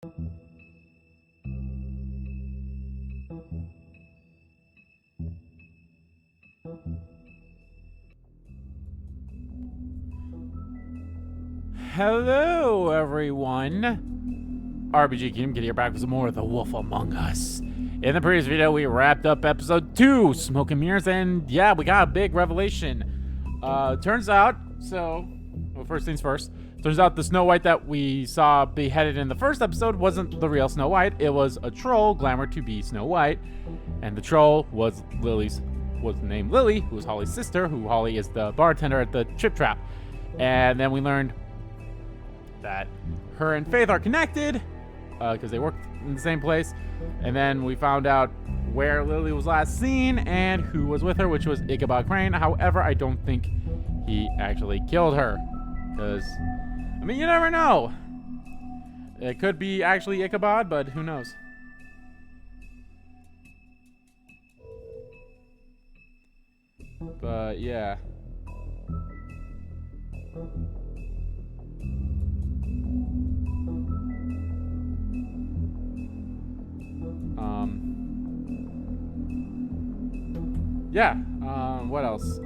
Hello, everyone. RPG Kingdom Kid here, back with some more of The Wolf Among Us. In the previous video, we wrapped up episode 2, Smoke and Mirrors, and yeah, we got a big revelation. Turns out, first things first, turns out the Snow White that we saw beheaded in the first episode wasn't the real Snow White. It was a troll glamored to be Snow White, and the troll was named Lily, who was Holly's sister, who Holly is the bartender at the Trip Trap. And then we learned that her and Faith are connected because they work in the same place. And then we found out where Lily was last seen and who was with her, which was Ichabod Crane. However, I don't think he actually killed her because, I mean, you never know. It could be actually Ichabod, but who knows? But yeah. What else?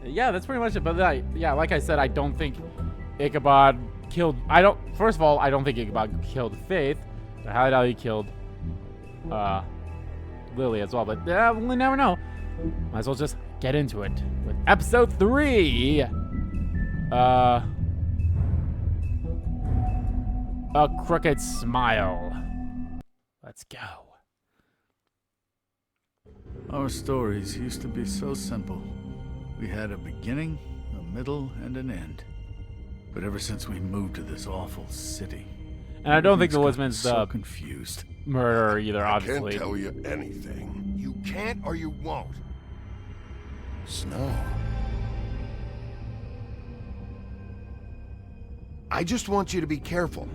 Yeah, that's pretty much it. But yeah, like I said, I don't think Ichabod killed. First of all, I don't think Ichabod killed Faith. I highly doubt he killed Lily as well. But we'll never know. Might as well just get into it with episode 3. A Crooked Smile. Let's go. Our stories used to be so simple. We had a beginning, a middle, and an end. But ever since we moved to this awful city, and I don't think the Woodsman's so confused. Murderer either, obviously. I can't tell you anything. You can't or you won't. Snow. I just want you to be careful.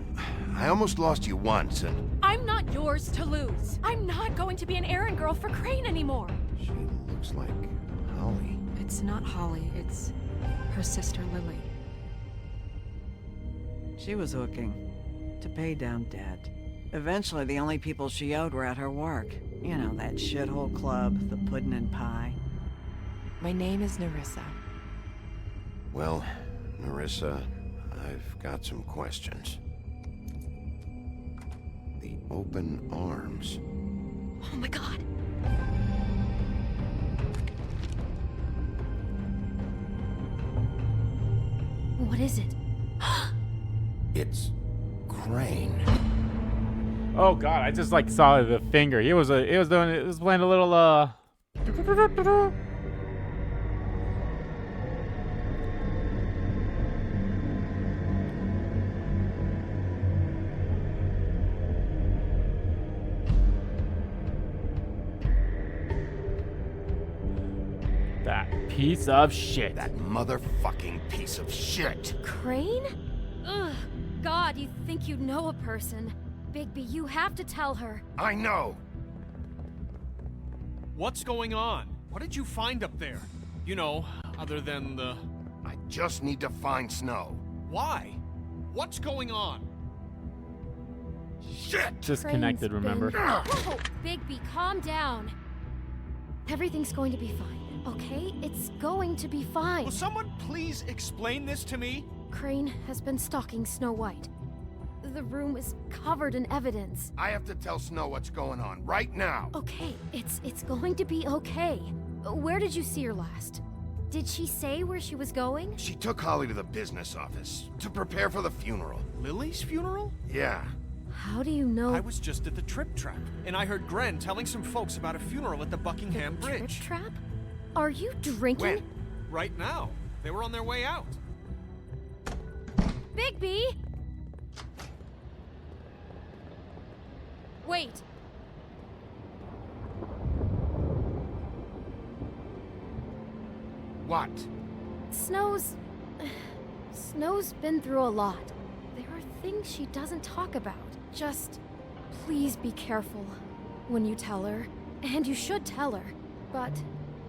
I almost lost you once, and... I'm not yours to lose. I'm not going to be an errand girl for Crane anymore. She looks like Holly. It's not Holly, it's her sister Lily. She was hooking to pay down debt. Eventually, the only people she owed were at her work. You know, that shithole club, the Puddin' and Pie. My name is Nerissa. Well, Nerissa, I've got some questions. The open arms. Oh my god. What is it? It's Crane. Oh god, I just saw the finger. It was playing a little that piece of shit. That motherfucking piece of shit. Crane? Ugh. God, you think you know a person. Bigby, you have to tell her. I know. What's going on? What did you find up there? You know, other than the... I just need to find Snow. Why? What's going on? Shit! Disconnected, remember? Whoa, Bigby, calm down. Everything's going to be fine, okay? It's going to be fine. Will someone please explain this to me? Crane has been stalking Snow White. The room is covered in evidence. I have to tell Snow what's going on right now. Okay, it's going to be okay. Where did you see her last? Did she say where she was going? She took Holly to the business office to prepare for the funeral. Lily's funeral? Yeah. How do you know? I was just at the Trip Trap, and I heard Gren telling some folks about a funeral at the Buckingham Bridge. Trip Trap? Are you drinking? When? Right now. They were on their way out. Bigby! Wait. What? Snow's been through a lot. There are things she doesn't talk about. Just Please be careful when you tell her. And you should tell her. But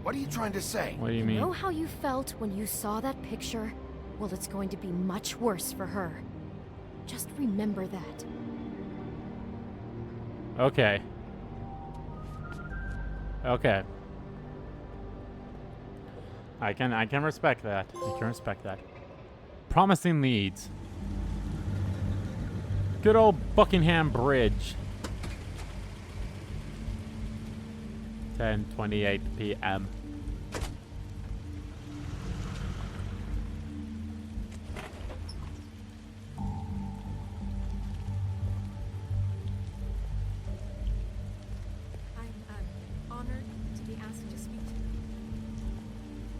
What are you trying to say? What do you know mean? how you felt when you saw that picture? Well, it's going to be much worse for her. Just remember that. Okay. Okay. I can respect that. I can respect that. Promising leads. Good old Buckingham Bridge. 10:28 p.m. I'm honored to be asked to speak to you.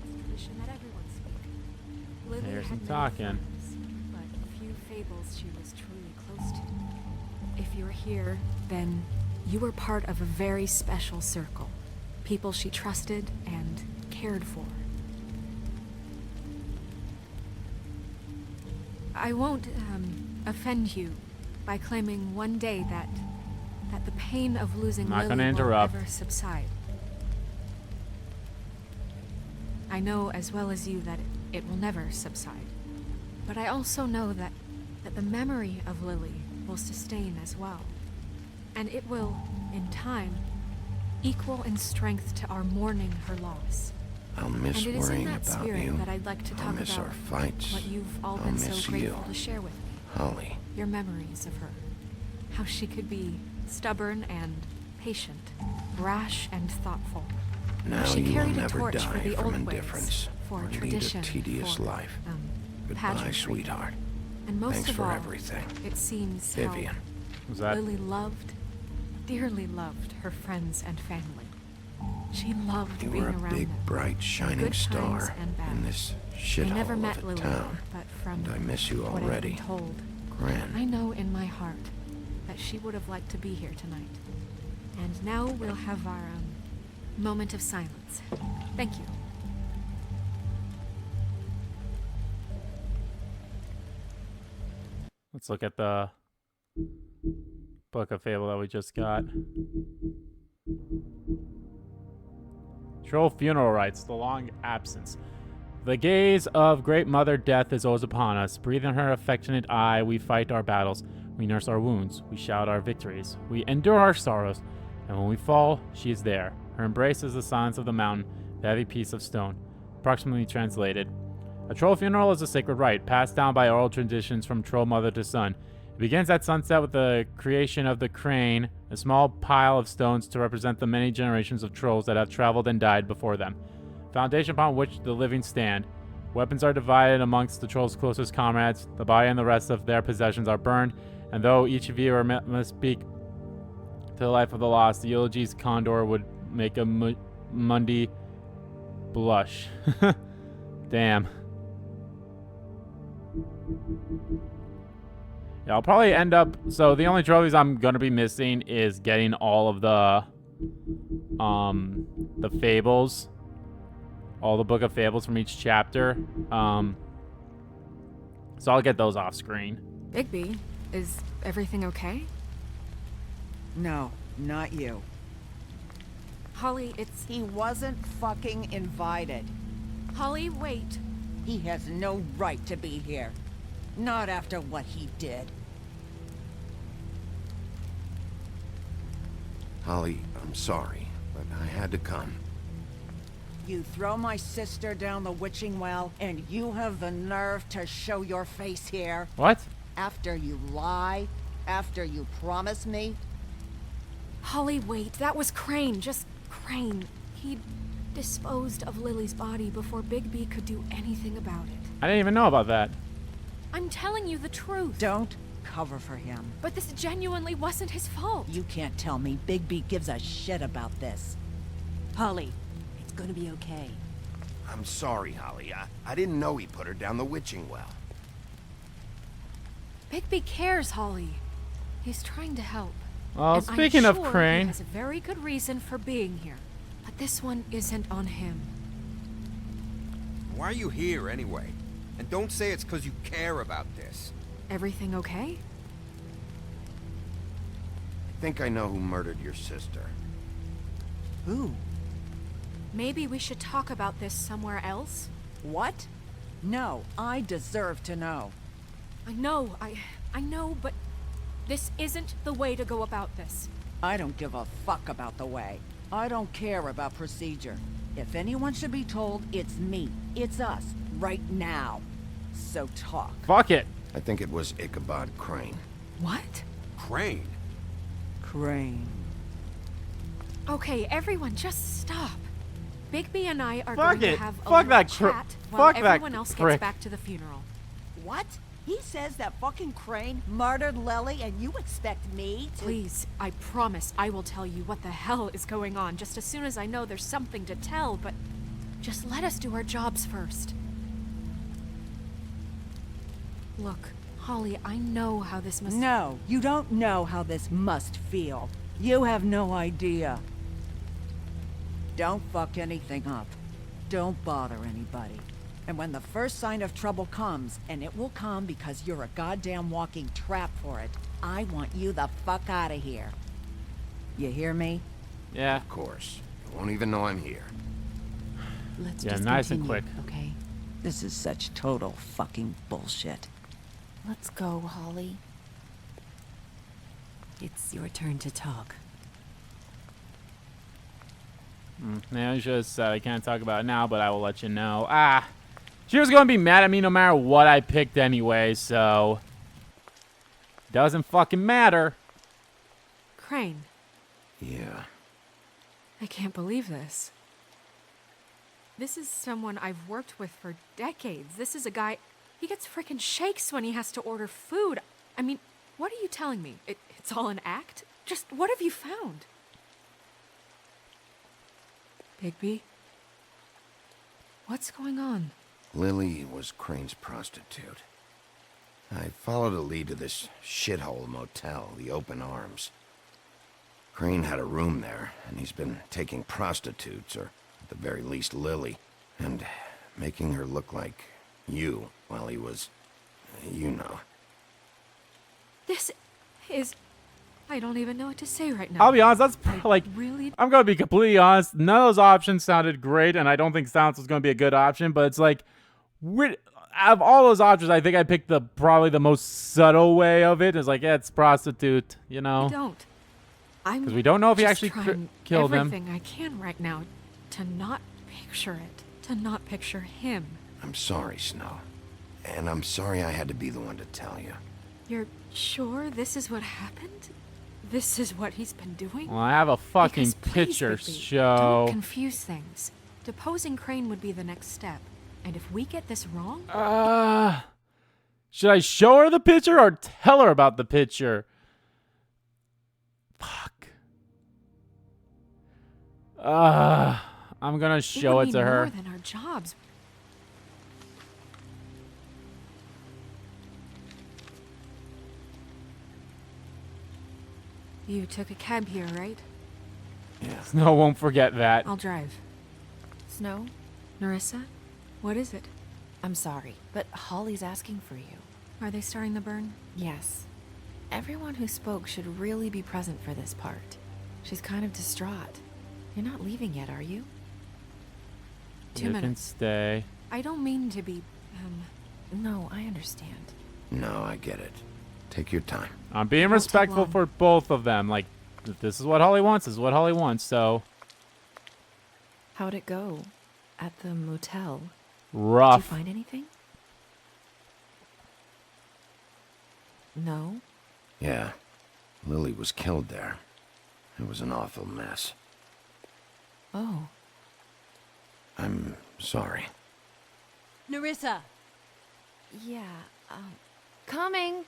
It's tradition that everyone speak. Lily Here's some had many talking. friends, but few Fables she was truly close to. If you're here, then you were part of a very special circle. People she trusted and cared for. I won't offend you by claiming one day that the pain of losing Not Lily gonna will interrupt. never subside. I know as well as you that it will never subside. But I also know that the memory of Lily will sustain as well. And it will, in time, equal in strength to our mourning her loss. I'll miss And it is in worrying that about spirit you. that I'd like to I'll talk miss about our fights. what you've all I'll been miss so grateful you. to share with me. Holly, Your memories of her. How she could be stubborn and patient, rash and thoughtful. now she you will carried a never torch die for the from old indifference ways, for or lead tradition, a tedious for, life. Goodbye, pageantry. sweetheart. And most Thanks of for all, everything. it seems Vivian. Was how that? Lily loved, dearly loved her friends and family. She loved You being were a around big, them. bright, shining Good times star and bad. in this I shithole never of met a Lily, town. but from And I miss you what I've already. been told, I Gran, know in my heart that she would have liked to be here tonight. And now we'll have our moment of silence. Thank you. Let's look at the book of Fable that we just got. Troll funeral rites, the long absence. The gaze of Great Mother Death is always upon us. Breathe in her affectionate eye, we fight our battles. We nurse our wounds, we shout our victories. We endure our sorrows, and when we fall, she is there. Her embrace is the silence of the mountain, the heavy piece of stone. Approximately translated. A troll funeral is a sacred rite, passed down by oral traditions from troll mother to son. It begins at sunset with the creation of the crane, a small pile of stones to represent the many generations of trolls that have traveled and died before them. Foundation upon which the living stand. Weapons are divided amongst the trolls' closest comrades. The body and the rest of their possessions are burned, and though each viewer must speak to the life of the lost, the eulogy's condor would make a Mundi blush. Damn. Yeah, I'll probably end up... So the only trophies I'm going to be missing is getting all of the Fables. All the Book of Fables from each chapter. So I'll get those off screen. Bigby, is everything okay? No, not you. Holly, it's... He wasn't fucking invited. Holly, wait. He has no right to be here. Not after what he did. Holly, I'm sorry, but I had to come. You throw my sister down the witching well, and you have the nerve to show your face here? What? After you lie? After you promise me? Holly, wait. That was Crane. Just Crane. He disposed of Lily's body before Bigby could do anything about it. I didn't even know about that. I'm telling you the truth. Don't cover for him. But this genuinely wasn't his fault. You can't tell me Bigby gives a shit about this. Holly, it's gonna be okay. I'm sorry, Holly. I didn't know he put her down the witching well. Bigby cares, Holly. He's trying to help. Well, And speaking I'm of sure Crane... he has a very good reason for being here. But this one isn't on him. Why are you here anyway? And don't say it's because you care about this. Everything okay? think I know who murdered your sister. Who? Maybe we should talk about this somewhere else? What? No, I deserve to know. I know, but this isn't the way to go about this. I don't give a fuck about the way. I don't care about procedure. If anyone should be told, it's me. It's us. Right now. So talk. Fuck it. I think it was Ichabod Crane. What? Crane? Crane. Okay, everyone, just stop. Bigby and I are Fuck going to it. have a Fuck little that chat fuck while that everyone else prick. gets back to the funeral. What? He says that fucking Crane murdered Lily and you expect me to— Please, I promise I will tell you what the hell is going on just as soon as I know there's something to tell, but just let us do our jobs first. Look, Holly, I know how this must— No, you don't know how this must feel. You have no idea. Don't fuck anything up. Don't bother anybody. And when the first sign of trouble comes, and it will come because you're a goddamn walking trap for it, I want you the fuck out of here. You hear me? Yeah. Of course. You won't even know I'm here. Let's Yeah, just nice and continue, quick. okay? This is such total fucking bullshit. Let's go, Holly. It's your turn to talk. Yeah, it's just I can't talk about it now, but I will let you know. She was going to be mad at me no matter what I picked anyway, so doesn't fucking matter. Crane, Yeah. I can't believe this. This is someone I've worked with for decades. This is a guy, he gets frickin' shakes when he has to order food. I mean, what are you telling me? It's all an act? Just what have you found? Bigby? What's going on? Lily was Crane's prostitute. I followed a lead to this shithole motel, the Open Arms. Crane had a room there, and he's been taking prostitutes, or at the very least Lily, and making her look like you while he was, you know. This is... I don't even know what to say right now. I'll be honest, that's I like, really... I'm going to be completely honest. None of those options sounded great, and I don't think silence was going to be a good option, but it's like, out of all those options, I think I picked probably the most subtle way of it. It's like, yeah, it's prostitute, you I know? don't. I'm 'Cause we don't know if he just actually trying killed him. everything I can right now to not picture it. To not picture him. I'm sorry, Snow. And I'm sorry I had to be the one to tell you. You're sure this is what happened? This is what he's been doing? Well, I have a fucking Because please, picture Bigby, show. Don't confuse things. Deposing Crane would be the next step. And if we get this wrong... Should I show her the picture or tell her about the picture? Fuck. I'm gonna show it to her. More than our jobs. You took a cab here, right? Yeah. Snow won't forget that. I'll drive. Snow, Narissa? What is it? I'm sorry, but Holly's asking for you. Are they starting the burn? Yes. Everyone who spoke should really be present for this part. She's kind of distraught. You're not leaving yet, are you? Two You can minutes. stay. I don't mean to be, No, I understand. No, I get it. Take your time. I'm being won't take respectful long. for both of them. Like, if this is what Holly wants, this is what Holly wants, so How'd it go? At the motel? Did you rough. find anything? No? Yeah. Lily was killed there. It was an awful mess. Oh. I'm sorry. Narissa! Yeah, coming.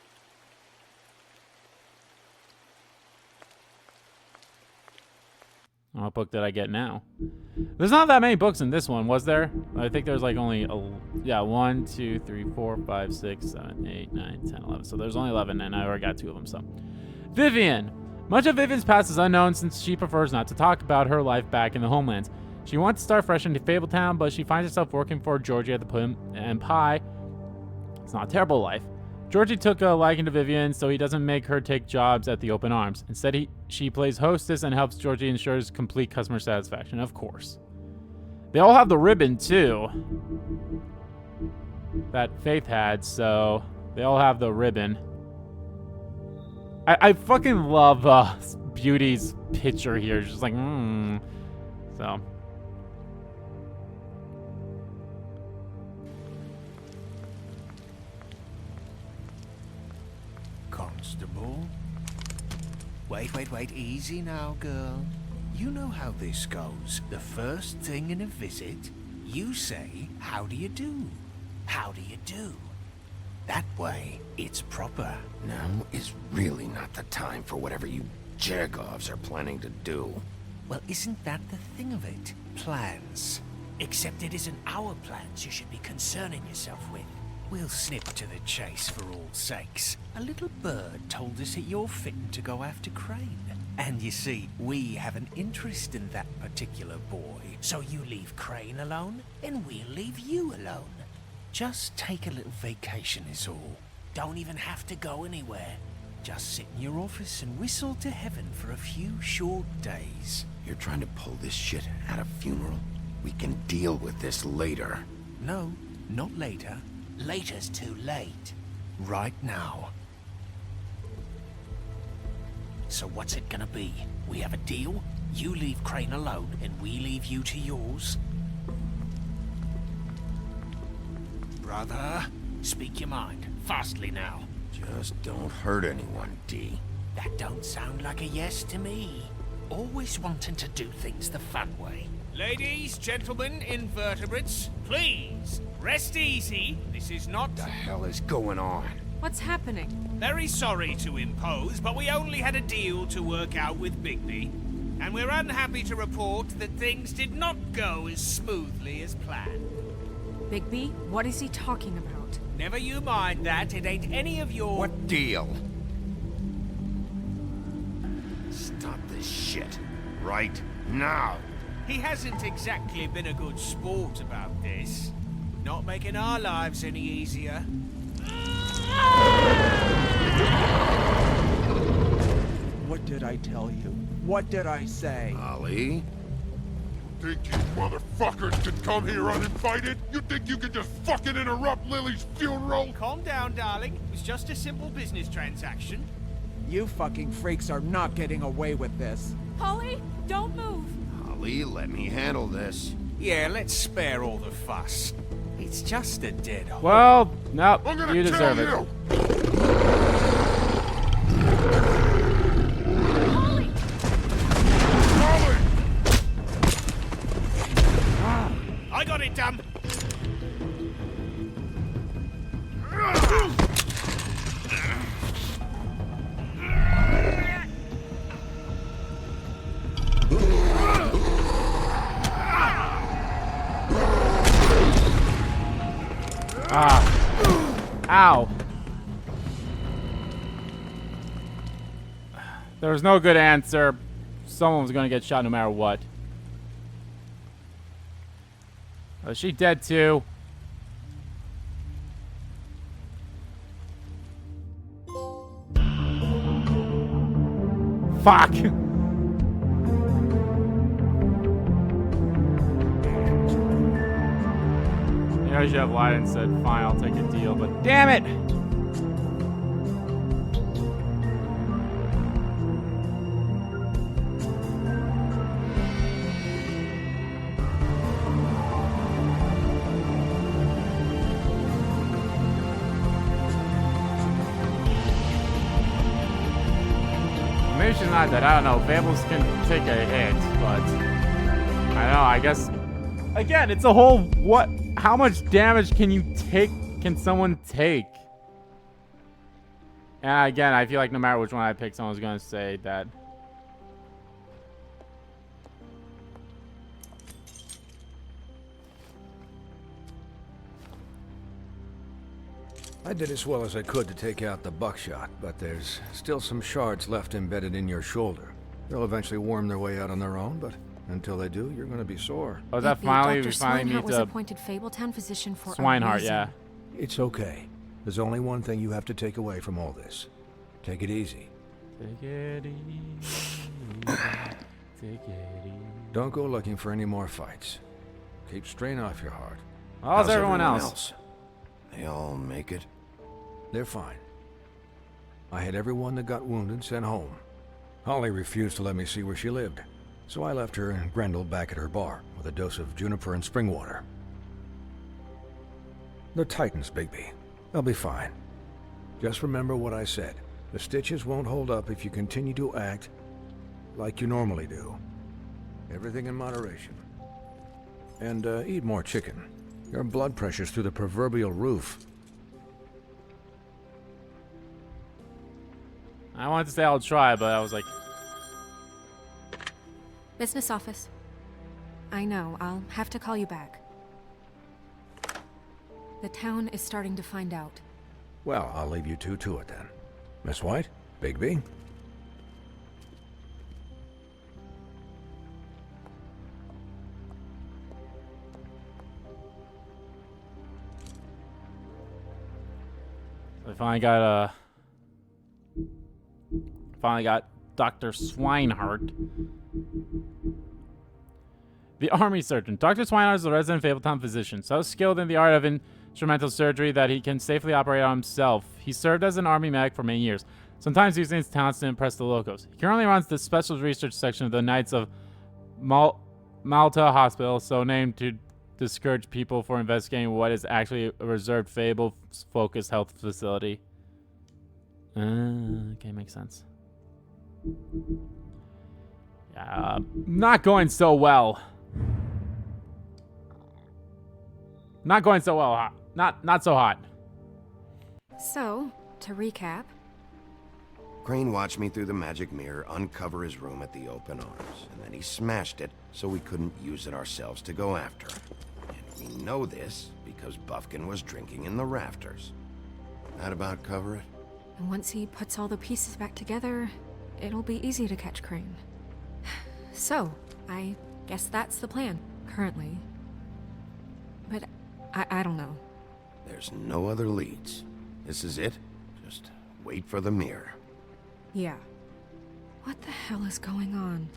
What book did I get now? There's not that many books in this one, was there? I think there's like only, 1, 2, 3, 4, 5, 6, 7, 8, 9, 10, 11. So there's only 11, and I already got 2 of them, so. Vivian. Much of Vivian's past is unknown since she prefers not to talk about her life back in the homelands. She wants to start fresh into Fabletown, but she finds herself working for Georgie at the Puddin' and Pie. It's not a terrible life. Georgie took a liking to Vivian, so he doesn't make her take jobs at the open arms. Instead, she plays hostess and helps Georgie ensures complete customer satisfaction, of course. They all have the ribbon, too. That Faith had, so they all have the ribbon. I fucking love Beauty's picture here. Just like, So. Constable? Wait, easy now, girl. You know how this goes. The first thing in a visit, you say, how do you do? How do you do? That way, it's proper. Now is really not the time for whatever you Jergovs are planning to do. Well, isn't that the thing of it? Plans. Except it isn't our plans you should be concerning yourself with. We'll snip to the chase for all sakes. A little bird told us that you're fitting to go after Crane. And you see, we have an interest in that particular boy. So you leave Crane alone, and we'll leave you alone. Just take a little vacation is all. Don't even have to go anywhere. Just sit in your office and whistle to heaven for a few short days. You're trying to pull this shit at a funeral? We can deal with this later. No, not later. Later's too late. Right now. So what's it gonna be? We have a deal? You leave Crane alone, and we leave you to yours? Brother, speak your mind. Fastly now. Just don't hurt anyone, D. That don't sound like a yes to me. Always wanting to do things the fun way. Ladies, gentlemen, invertebrates, please, rest easy. This is not... What the hell is going on? What's happening? Very sorry to impose, but we only had a deal to work out with Bigby. And we're unhappy to report that things did not go as smoothly as planned. Bigby, what is he talking about? Never you mind that, it ain't any of your... What deal? Stop this shit. Right now. He hasn't exactly been a good sport about this. Not making our lives any easier. What did I tell you? What did I say? Ollie? Think you motherfuckers can come here uninvited? You think you can just fucking interrupt Lily's funeral? Calm down, darling. It was just a simple business transaction. You fucking freaks are not getting away with this. Holly, don't move. Ollie, let me handle this. Yeah, let's spare all the fuss. It's just a dead horse. Well, no, I'm gonna you deserve it. kill you! Holly! Holly! I got it done. Ow. There was no good answer. Someone was going to get shot no matter what. Is she dead too? Fuck! I should have lied and said, fine, I'll take a deal, but damn it! Maybe she's not dead, I don't know. Fables can take a hit, but I don't know, I guess. Again, it's a whole what? How much damage can you take? Can someone take? And again, I feel like no matter which one I pick, someone's gonna say that. I did as well as I could to take out the buckshot, but there's still some shards left embedded in your shoulder. They'll eventually worm their way out on their own, but until they do, you're gonna be sore. Oh, is that finally? Dr. We finally Swinehart meet was the appointed Fabletown physician for a Swinehart, reason. yeah. It's okay. There's only one thing you have to take away from all this. Take it easy. Take it easy. Take it easy. Don't go looking for any more fights. Keep strain off your heart. How's everyone else? They all make it? They're fine. I had everyone that got wounded sent home. Holly refused to let me see where she lived, so I left her and Grendel back at her bar with a dose of juniper and spring water. They're Titans, Bigby. They'll be fine. Just remember what I said. The stitches won't hold up if you continue to act like you normally do. Everything in moderation. And eat more chicken. Your blood pressure's through the proverbial roof. I wanted to say I'll try, but I was like... Business office. I know, I'll have to call you back. The town is starting to find out. Well, I'll leave you two to it then. Miss White? Bigby? I finally got Dr. Swinehart. The army surgeon. Dr. Swinehart is a resident Fabletown physician, so skilled in the art of instrumental surgery that he can safely operate on himself. He served as an army medic for many years, sometimes using his talents to impress the locals. He currently runs the special research section of the Knights of Malta Hospital, so named to discourage people for investigating what is actually a reserved Fable-focused health facility. Okay, makes sense. Yeah, not going so well. Not going so well. Not so hot. So, to recap. Crane watched me through the magic mirror uncover his room at the open arms, and then he smashed it so we couldn't use it ourselves to go after him. And we know this because Buffkin was drinking in the rafters. That about cover it? And once he puts all the pieces back together, it'll be easy to catch Crane. So, I guess that's the plan, currently. But I don't know. There's no other leads. This is it. Just wait for the mirror. Yeah. What the hell is going on?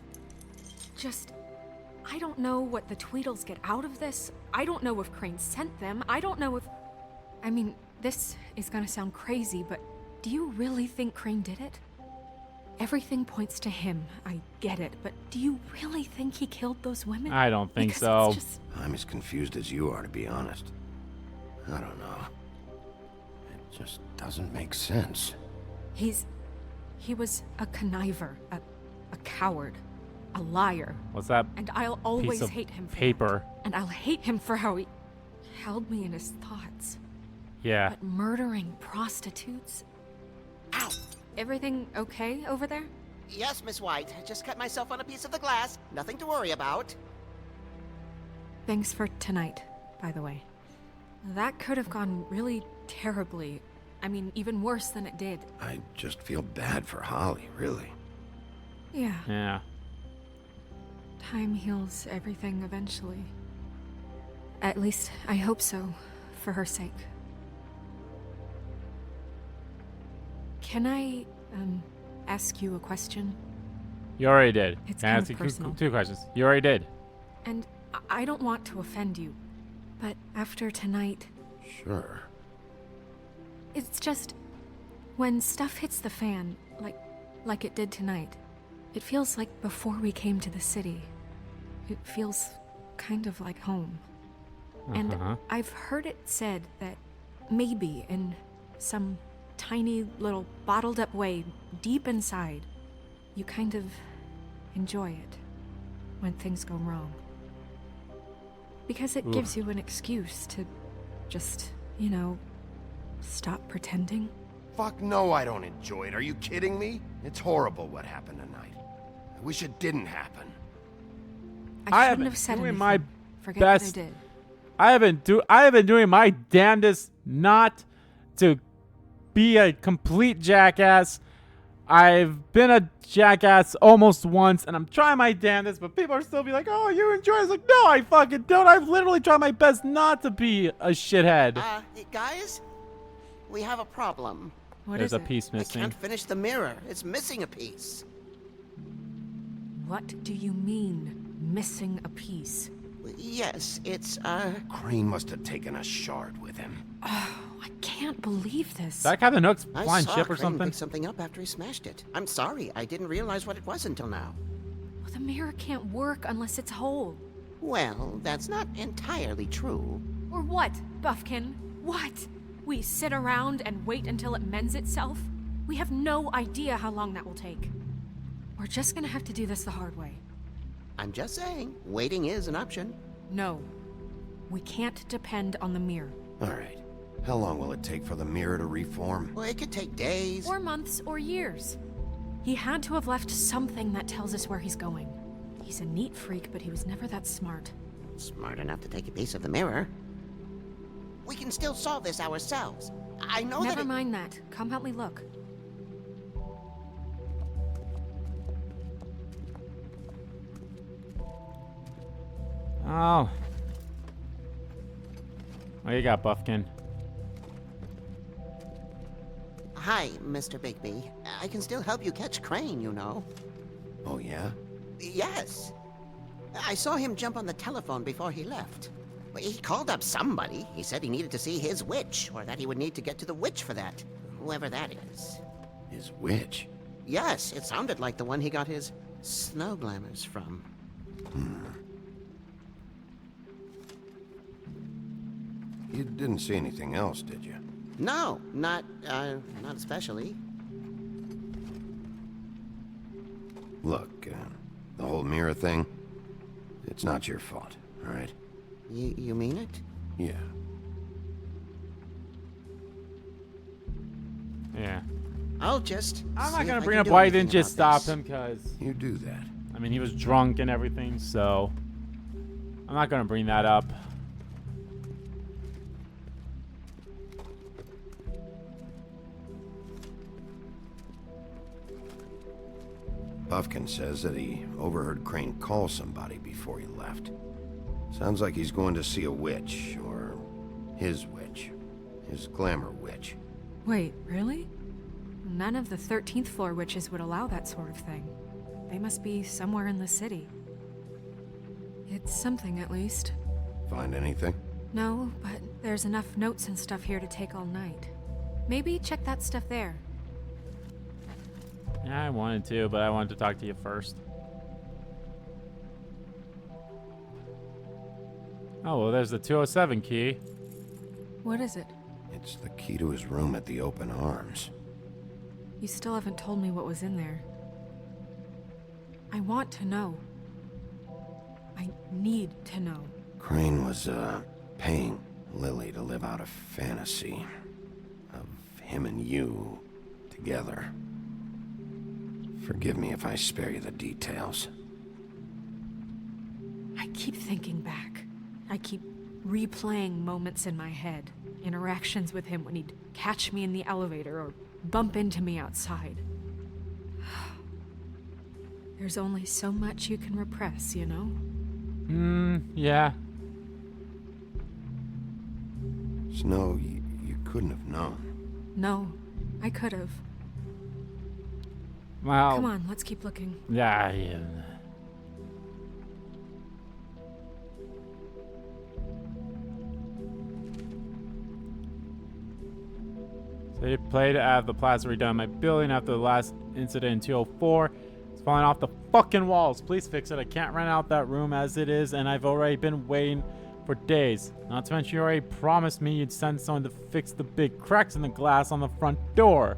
I don't know what the Tweedles get out of this. I don't know if Crane sent them. I don't know if... I mean, this is gonna sound crazy, but do you really think Crane did it? Everything points to him. I get it, but do you really think he killed those women? I don't think because so. it's just... I'm as confused as you are, to be honest. I don't know. It just doesn't make sense. He was a conniver, a coward, a liar. What's that? And I'll always piece of hate him for paper? that. And I'll hate him for how he held me in his thoughts. Yeah. But murdering prostitutes? Ow! Everything okay over there? Yes, Miss White. I just cut myself on a piece of the glass. Nothing to worry about. Thanks for tonight, by the way. That could have gone really terribly. I mean, even worse than it did. I just feel bad for Holly, really. Yeah. Yeah. Time heals everything eventually. At least, I hope so, for her sake. Can I, ask you a question? You already did. It's Can I kind ask of you personal. two questions? You already did. And I don't want to offend you, but after tonight... Sure. It's just... when stuff hits the fan, like it did tonight, it feels like before we came to the city. It feels kind of like home. And I've heard it said that maybe in some tiny little bottled up way deep inside, you kind of enjoy it when things go wrong. Because it gives you an excuse to just, you know, stop pretending. Fuck no, I don't enjoy it. Are you kidding me? It's horrible what happened tonight. I wish it didn't happen. I shouldn't have said anything. My Forget best. what I did. I have been doing my damnedest not to be a complete jackass. I've been a jackass almost once, and I'm trying my damnedest, but people are still be like, "Oh, you enjoy it." It's like, no, I fucking don't. I've literally tried my best not to be a shithead. Guys? we have a problem. There's a piece I missing. can't finish the mirror. It's missing a piece. What do you mean, missing a piece? Yes, it's, Crane must have taken a shard with him. Oh, I can't believe this. Is that kind of Nook's I flying saw ship or Crane something? pick something up after he smashed it. I'm sorry, I didn't realize what it was until now. Well, the mirror can't work unless it's whole. Well, that's not entirely true. Or what, Buffkin? What? We sit around and wait until it mends itself? We have no idea how long that will take. We're just gonna have to do this the hard way. I'm just saying, waiting is an option. No. We can't depend on the mirror. All right. How long will it take for the mirror to reform? Well, it could take days. Or months or years. He had to have left something that tells us where he's going. He's a neat freak, but he was never that smart. Smart enough to take a piece of the mirror. We can still solve this ourselves. I know Never mind that. Come help me look. Oh. What you got, Buffkin? Hi, Mr. Bigby. I can still help you catch Crane, you know. Oh, yeah? Yes. I saw him jump on the telephone before he left. He called up somebody. He said he needed to see his witch, or that he would need to get to the witch for that. Whoever that is. His witch? Yes, it sounded like the one he got his snow glamours from. You didn't see anything else, did you? No, not especially. Look, the whole mirror thing, it's not your fault, all right? You mean it? Yeah. Yeah. I'll just. I'm see not if gonna I bring can up do why he anything didn't just about stop this. him, because You do that. I mean he was drunk and everything, so I'm not gonna bring that up. Buffkin says that he overheard Crane call somebody before he left. Sounds like he's going to see a witch, or his witch. His glamour witch. Wait, really? None of the 13th floor witches would allow that sort of thing. They must be somewhere in the city. It's something, at least. Find anything? No, but there's enough notes and stuff here to take all night. Maybe check that stuff there. Yeah, I wanted to, but I wanted to talk to you first. Oh, well, there's the 207 key. What is it? It's the key to his room at the Open Arms. You still haven't told me what was in there. I want to know. I need to know. Crane was, paying Lily to live out a fantasy of him and you together. Forgive me if I spare you the details. I keep thinking back. I keep replaying moments in my head. Interactions with him when he'd catch me in the elevator or bump into me outside. There's only so much you can repress, you know? Yeah. Snow, you couldn't have known. No, I could have. Well. Come on, let's keep looking. Yeah. So you played to have the plaza redone in my building after the last incident in 204. It's falling off the fucking walls. Please fix it. I can't rent out that room as it is, and I've already been waiting for days. Not to mention you already promised me you'd send someone to fix the big cracks in the glass on the front door.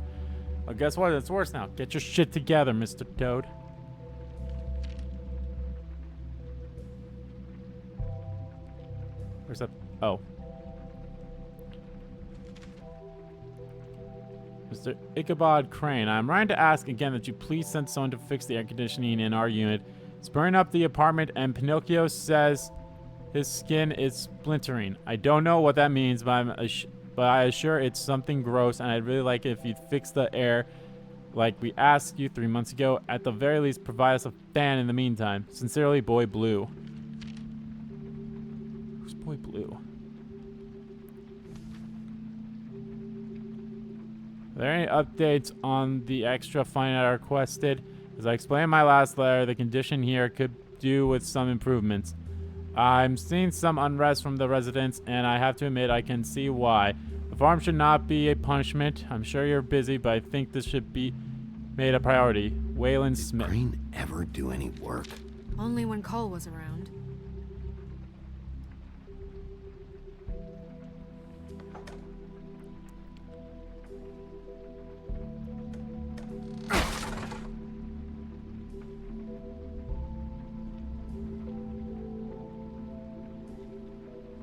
Well, guess what? It's worse now. Get your shit together, Mr. Toad. Where's that? Oh. Mr. Ichabod Crane, I'm writing to ask again that you please send someone to fix the air conditioning in our unit. It's burning up the apartment, and Pinocchio says his skin is splintering. I don't know what that means, but I assure it's something gross, and I'd really like it if you'd fix the air like we asked you 3 months ago. At the very least, provide us a fan in the meantime. Sincerely, Boy Blue. Who's Boy Blue? Are there any updates on the extra funding I requested? As I explained in my last letter, the condition here could do with some improvements. I'm seeing some unrest from the residents, and I have to admit I can see why. The farm should not be a punishment. I'm sure you're busy, but I think this should be made a priority. Waylon Smith. Did Crane ever do any work? Only when Cole was around.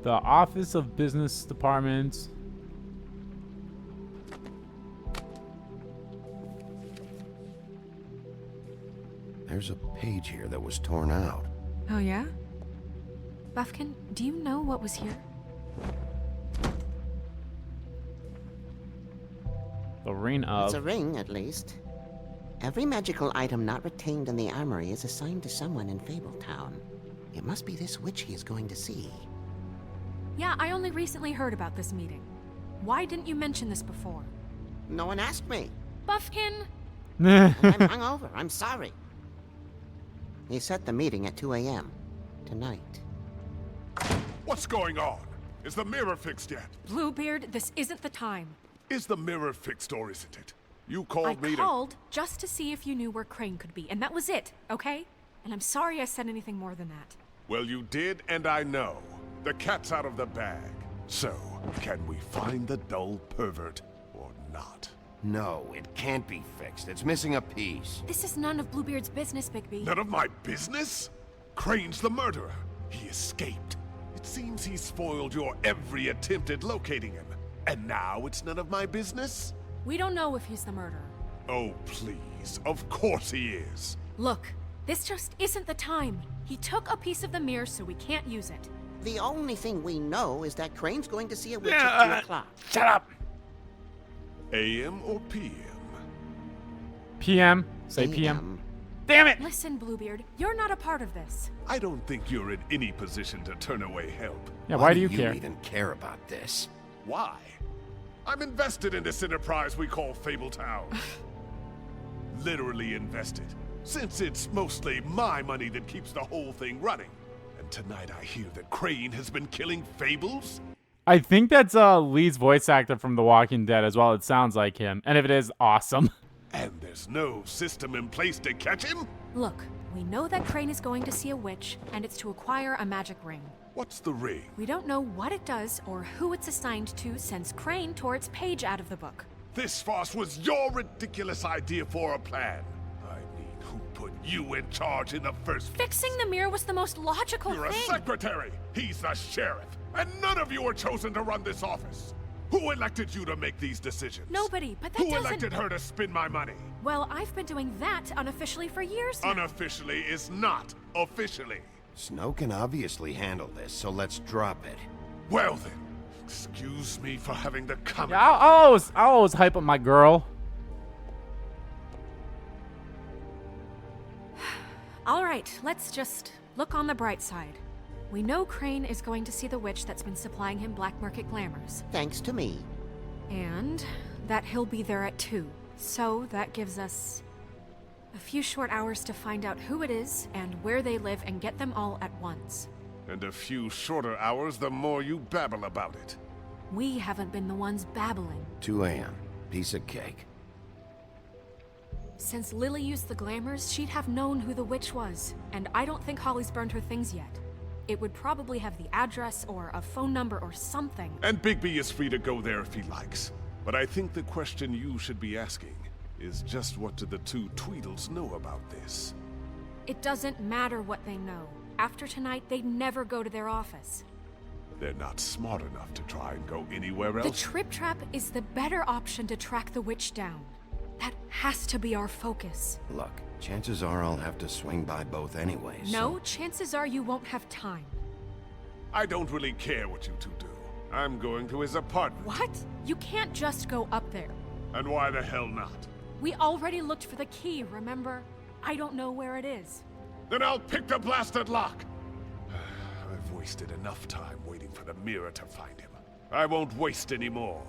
The Office of Business Departments. There's a page here that was torn out. Oh, yeah? Buffkin, do you know what was here? The ring of... It's a ring, at least. Every magical item not retained in the armory is assigned to someone in Fabletown. It must be this witch he is going to see. Yeah, I only recently heard about this meeting. Why didn't you mention this before? No one asked me. Buffkin! And I'm hungover. I'm sorry. He set the meeting at 2 a.m. tonight. What's going on? Is the mirror fixed yet? Bluebeard, this isn't the time. Is the mirror fixed or isn't it? You called me I called just to see if you knew where Crane could be, and that was it, okay? And I'm sorry I said anything more than that. Well, you did, and I know. The cat's out of the bag. So, can we find the dull pervert or not? No, it can't be fixed. It's missing a piece. This is none of Bluebeard's business, Bigby. None of my business? Crane's the murderer. He escaped. It seems he spoiled your every attempt at locating him. And now it's none of my business? We don't know if he's the murderer. Oh, please. Of course he is. Look, this just isn't the time. He took a piece of the mirror, so we can't use it. The only thing we know is that Crane's going to see a witch at 2 o'clock. Shut up! AM or PM? PM. Say PM. Damn it! Listen, Bluebeard, you're not a part of this. I don't think you're in any position to turn away help. Yeah, why do you care? even care about this? Why? I'm invested in this enterprise we call Fabletown. Literally invested. Since it's mostly my money that keeps the whole thing running. And tonight I hear that Crane has been killing Fables? I think that's Lee's voice actor from The Walking Dead as well. It sounds like him. And if it is, awesome. And there's no system in place to catch him? Look, we know that Crane is going to see a witch, and it's to acquire a magic ring. What's the ring? We don't know what it does or who it's assigned to since Crane tore its page out of the book. This farce was your ridiculous idea for a plan. I mean, who put you in charge in the first place? Fixing the mirror was the most logical You're thing. a secretary. He's the sheriff. And none of you were chosen to run this office. Who elected you to make these decisions? Nobody, but that Who doesn't... elected her to spend my money? Well, I've been doing that unofficially for years now. Unofficially is not officially. Snow can obviously handle this, so let's drop it. Well then, excuse me for having the comment. Yeah, I'll always hype up my girl. All right, let's just look on the bright side. We know Crane is going to see the witch that's been supplying him black market glamours. Thanks to me. And that he'll be there at 2. So that gives us a few short hours to find out who it is and where they live and get them all at once. And a few shorter hours the more you babble about it. We haven't been the ones babbling. 2 a.m. Piece of cake. Since Lily used the glamours, she'd have known who the witch was. And I don't think Holly's burned her things yet. It would probably have the address or a phone number or something. And Bigby is free to go there if he likes. But I think the question you should be asking is just what do the two Tweedles know about this? It doesn't matter what they know. After tonight, they'd never go to their office. They're not smart enough to try and go anywhere else? The Trip Trap is the better option to track the witch down. That has to be our focus. Look, chances are I'll have to swing by both anyways. No, chances are you won't have time. I don't really care what you two do. I'm going to his apartment. What? You can't just go up there. And why the hell not? We already looked for the key, remember? I don't know where it is. Then I'll pick the blasted lock! I've wasted enough time waiting for the mirror to find him. I won't waste any more.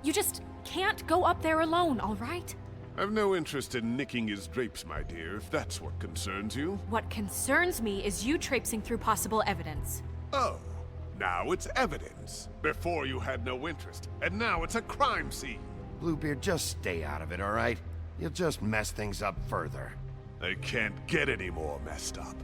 You just can't go up there alone, all right? I've no interest in nicking his drapes, my dear, if that's what concerns you. What concerns me is you traipsing through possible evidence. Oh, now it's evidence. Before you had no interest, and now it's a crime scene. Bluebeard, just stay out of it, all right? You'll just mess things up further. They can't get any more messed up.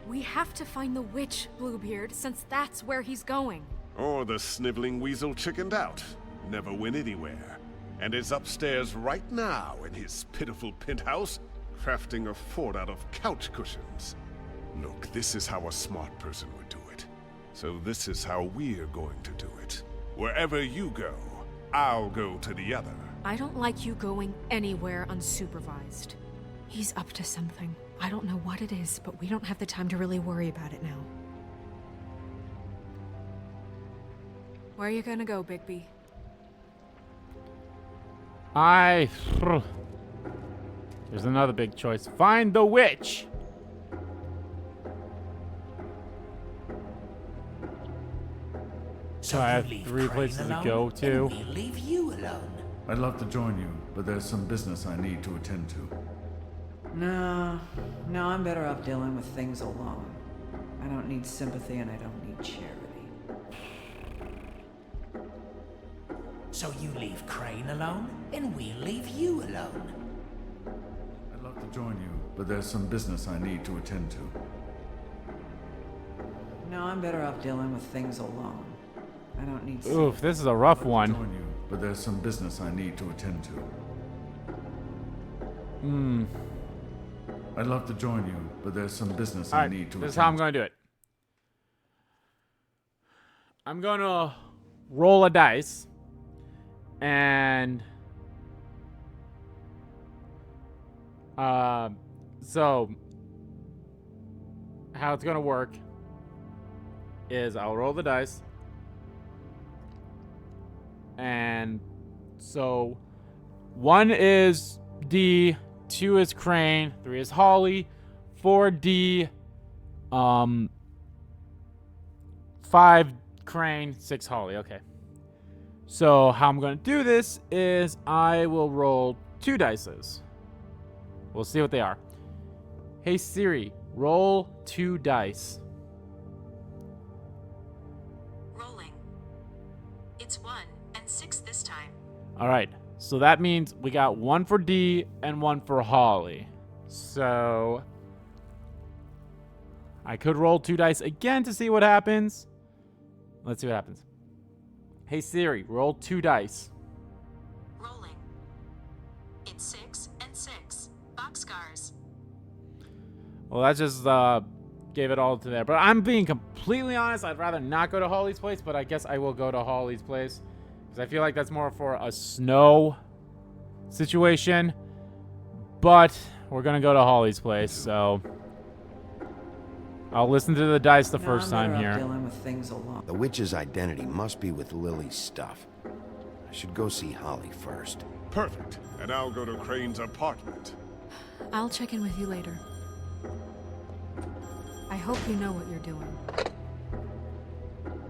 We have to find the witch, Bluebeard, since that's where he's going. Or the sniveling weasel chickened out. Never went anywhere. And is upstairs right now in his pitiful penthouse, crafting a fort out of couch cushions. Look, this is how a smart person would do it. So this is how we're going to do it. Wherever you go, I'll go to the other. I don't like you going anywhere unsupervised. He's up to something. I don't know what it is, but we don't have the time to really worry about it now. Where are you gonna go, Bigby? There's another big choice. Find the witch! So I have 3 places to go to. We'll leave you alone. I'd love to join you, but there's some business I need to attend to. No, I'm better off dealing with things alone. I don't need sympathy and I don't need charity. So you leave Crane alone, and we'll leave you alone. I'd love to join you, but there's some business I need to attend to. No, I'm better off dealing with things alone. I don't need Oof, this is a rough one. Join you, but there's some business I need to attend to. I'd love to join you, but there's some business I need to attend to. This is how I'm going to do it. I'm going to roll a dice. And so how it's gonna work is I'll roll the dice, and so 1 is D, 2 is Crane, 3 is Holly, 4 D, 5 Crane, 6 Holly. Okay. So how I'm going to do this is I will roll 2 dices. We'll see what they are. Hey Siri, roll 2 dice. Rolling. It's 1 and 6 this time. All right. So that means we got 1 for D and 1 for Holly. So I could roll 2 dice again to see what happens. Let's see what happens. Hey Siri, roll 2 dice. Rolling. It's 6 and 6. Boxcars. Well, that just gave it all to there. But I'm being completely honest. I'd rather not go to Holly's place, but I guess I will go to Holly's place. Because I feel like that's more for a snow situation. But we're going to go to Holly's place, so I'll listen to the dice the first time here. Dealing with things alone. The witch's identity must be with Lily's stuff. I should go see Holly first. Perfect. And I'll go to Crane's apartment. I'll check in with you later. I hope you know what you're doing.